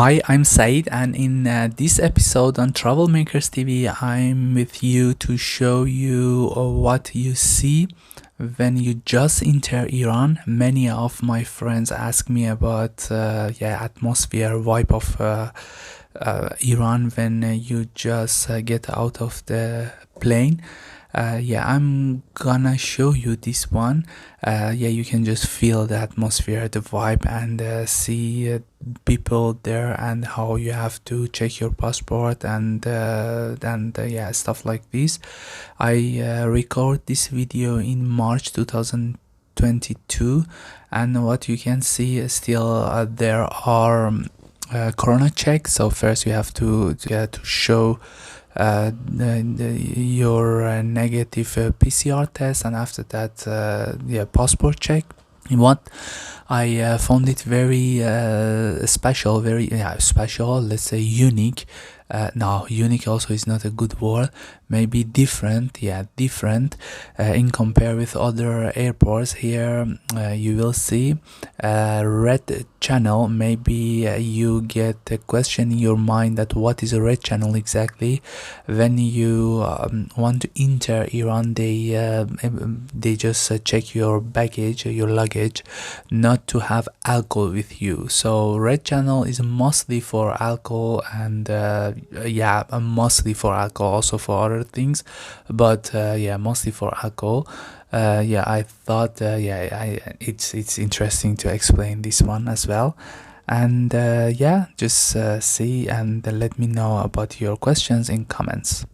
Hi, I'm Said, and in this episode on Troublemakers TV, I'm with you to show you what you see when you just enter Iran. Many of my friends ask me about atmosphere, vibe of Iran when you just get out of the plane. I'm gonna show you this one. You can just feel the atmosphere, the vibe, and see people there, and how you have to check your passport and stuff like this. I record this video in March 2022, and what you can see is still there are corona checks. So first you have to show your negative PCR test, and after that passport check. What I found it very special, very special, let's say unique. Now unique also is not a good word, maybe different, different in compare with other airports. Here you will see a red channel. Maybe you get a question in your mind that what is a red channel exactly. When you want to enter Iran, they just check your baggage, your luggage, not to have alcohol with you. So red channel is mostly for alcohol, and mostly for alcohol, also for other things, but mostly for alcohol. I thought it's interesting to explain this one as well. And just see and let me know about your questions in comments.